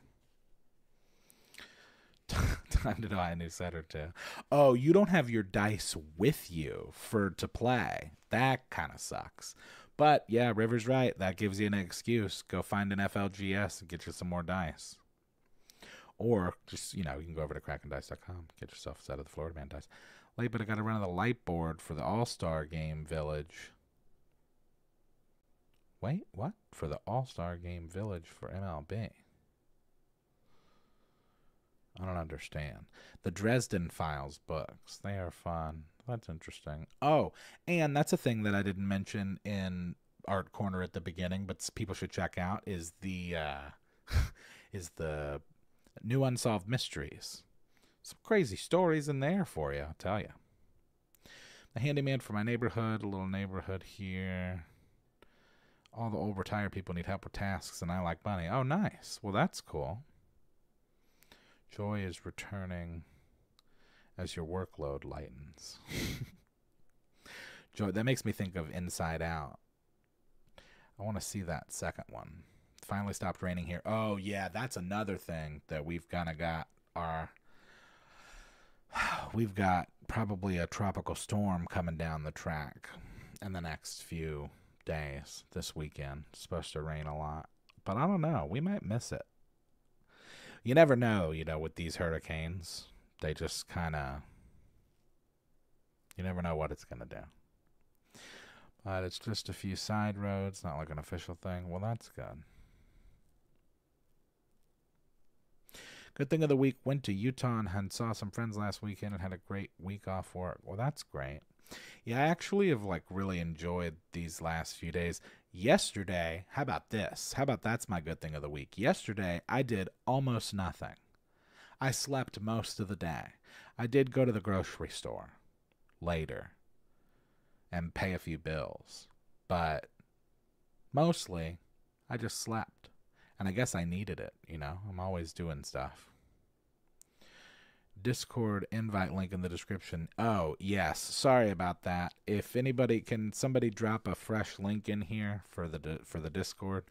Time to buy a new set or two. Oh, you don't have your dice with you to play. That kind of sucks. But yeah, River's right. That gives you an excuse. Go find an FLGS and get you some more dice. Or just, you know, you can go over to KrakenDice.com, get yourself a set of the Florida Man dice. Late, but I got to run the light board for the All-Star Game Village. Wait, what? For the All-Star Game Village for MLB? I don't understand. The Dresden Files books. They are fun. That's interesting. Oh, and that's a thing that I didn't mention in Art Corner at the beginning, but people should check out is the New Unsolved Mysteries. Some crazy stories in there for you, I'll tell you. The handyman for my neighborhood, a little neighborhood here. All the old retired people need help with tasks, and I like money. Oh, nice. Well, that's cool. Joy is returning as your workload lightens. Joy, that makes me think of Inside Out. I want to see that second one. Finally stopped raining here. Oh, yeah, that's another thing that we've kind of got our We've got probably a tropical storm coming down the track in the next few days this weekend. It's supposed to rain a lot. But I don't know. We might miss it. You never know, with these hurricanes. They just kind of. You never know what it's going to do. But it's just a few side roads, not like an official thing. Well, that's good. Good thing of the week, went to Utah and saw some friends last weekend and had a great week off work. Well, that's great. Yeah, I actually have really enjoyed these last few days. Yesterday, how about this? How about that's my good thing of the week? Yesterday, I did almost nothing. I slept most of the day. I did go to the grocery store later and pay a few bills, but mostly I just slept. And I guess I needed it, I'm always doing stuff. Discord invite link in the description. Oh, yes. Sorry about that. If anybody can, somebody drop a fresh link in here for the Discord.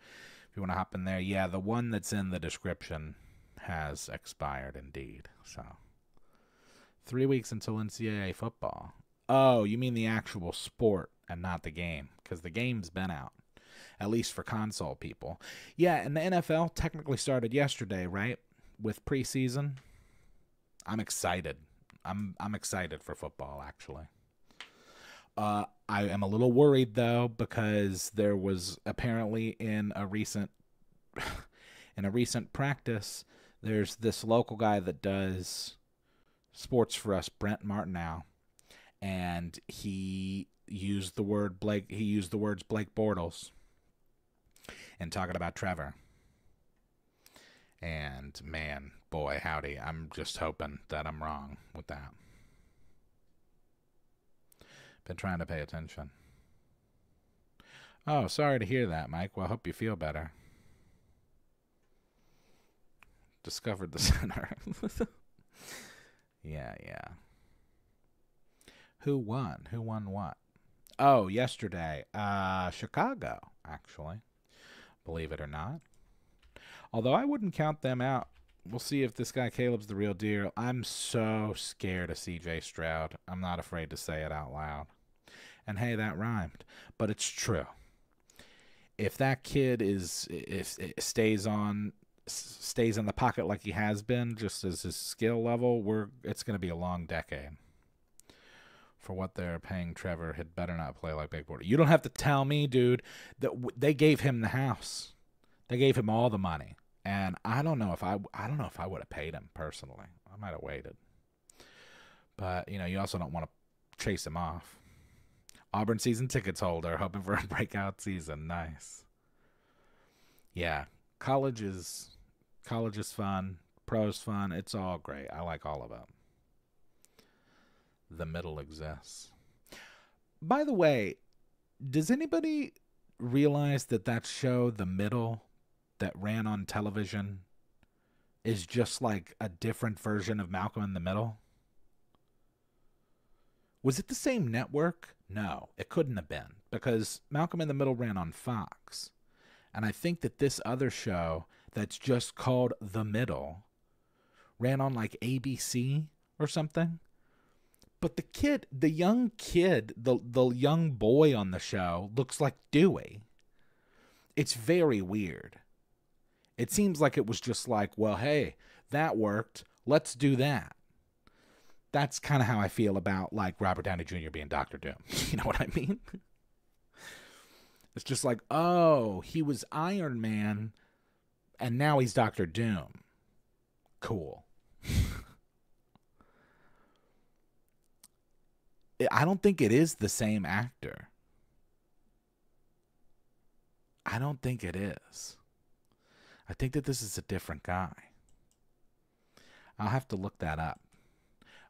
If you want to hop in there. Yeah, the one that's in the description has expired indeed. So 3 weeks until NCAA football. Oh, you mean the actual sport and not the game, because the game's been out. At least for console people. Yeah, and the NFL technically started yesterday, right? With preseason. I'm excited. I'm excited for football, actually. I am a little worried, though, because there was apparently in a recent practice, there's this local guy that does sports for us, Brent Martineau, and he used the words Blake Bortles and talking about Trevor. And man, boy, howdy, I'm just hoping that I'm wrong with that. Been trying to pay attention. Oh, sorry to hear that, Mike. Well, I hope you feel better. Discovered the center. Yeah. Who won? Who won what? Oh, yesterday. Chicago, actually. Believe it or not. Although I wouldn't count them out. We'll see if this guy Caleb's the real deal. I'm so scared of C.J. Stroud. I'm not afraid to say it out loud. And hey, that rhymed. But it's true. If that kid stays in the pocket like he has been, just as his skill level, it's going to be a long decade. For what they're paying Trevor, he'd better not play like Big Border. You don't have to tell me, dude, that they gave him the house. They gave him all the money. And I don't know if I would have paid him personally. I might have waited. But, you also don't want to chase him off. Auburn season tickets holder, hoping for a breakout season. Nice. Yeah, college is fun. Pro's fun. It's all great. I like all of it. The middle exists. By the way, does anybody realize that show, The Middle, that ran on television, is just like a different version of Malcolm in the Middle? Was it the same network? No, it couldn't have been, because Malcolm in the Middle ran on Fox. And I think that this other show that's just called The Middle ran on like ABC or something. But the young boy on the show looks like Dewey. It's very weird. It seems like it was just like, well, hey, that worked. Let's do that. That's kind of how I feel about like Robert Downey Jr. being Dr. Doom. You know what I mean? It's just like, oh, he was Iron Man and now he's Dr. Doom. Cool. I don't think it is the same actor. I don't think it is. I think that this is a different guy. I'll have to look that up.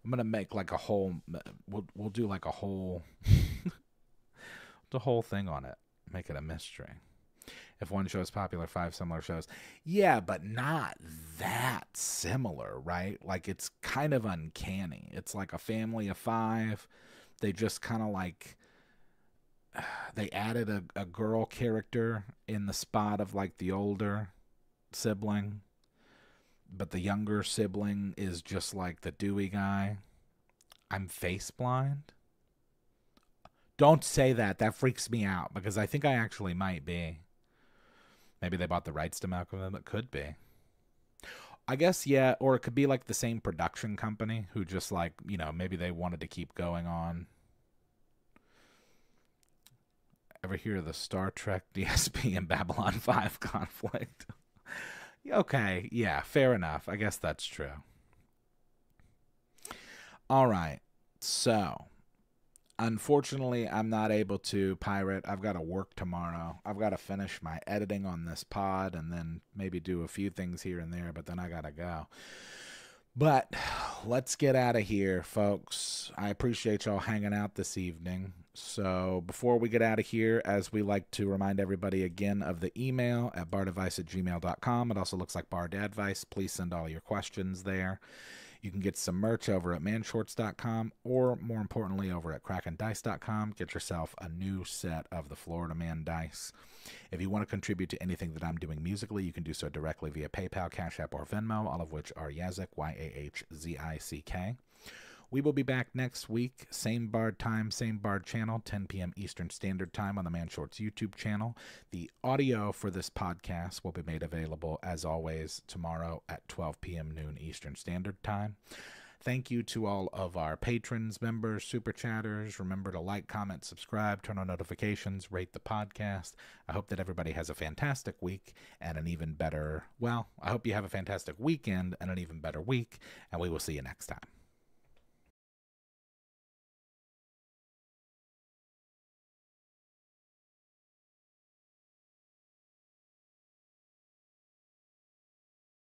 I'm going to make like a whole, we'll do like a whole, the whole thing on it. Make it a mystery. If one show is popular, 5 similar shows. Yeah, but not that similar, right? Like it's kind of uncanny. It's like a family of 5. They just kind of like, they added a girl character in the spot of like the older sibling. But the younger sibling is just like the Dewey guy. I'm face blind? Don't say that. That freaks me out because I think I actually might be. Maybe they bought the rights to Malcolm in the Middle. It could be. I guess, yeah, or it could be like the same production company who just like, maybe they wanted to keep going on. Ever hear of the Star Trek DSP and Babylon 5 conflict? Okay, yeah, fair enough. I guess that's true. All right. So, unfortunately, I'm not able to pirate. I've got to work tomorrow. I've got to finish my editing on this pod and then maybe do a few things here and there, but then I got to go. But let's get out of here, folks. I appreciate y'all hanging out this evening. So before we get out of here, as we like to remind everybody again of the email at bardadvice@gmail.com. It also looks like bardadvice. Please send all your questions there. You can get some merch over at manshorts.com or, more importantly, over at krakendice.com. Get yourself a new set of the Florida Man dice. If you want to contribute to anything that I'm doing musically, you can do so directly via PayPal, Cash App, or Venmo, all of which are Yazik, Yahzik. We will be back next week, same Bard time, same Bard channel, 10 p.m. Eastern Standard Time on the Man Shorts YouTube channel. The audio for this podcast will be made available, as always, tomorrow at 12 p.m. noon Eastern Standard Time. Thank you to all of our patrons, members, super chatters. Remember to like, comment, subscribe, turn on notifications, rate the podcast. I hope that everybody has a fantastic week and an even better, I hope you have a fantastic weekend and an even better week, and we will see you next time.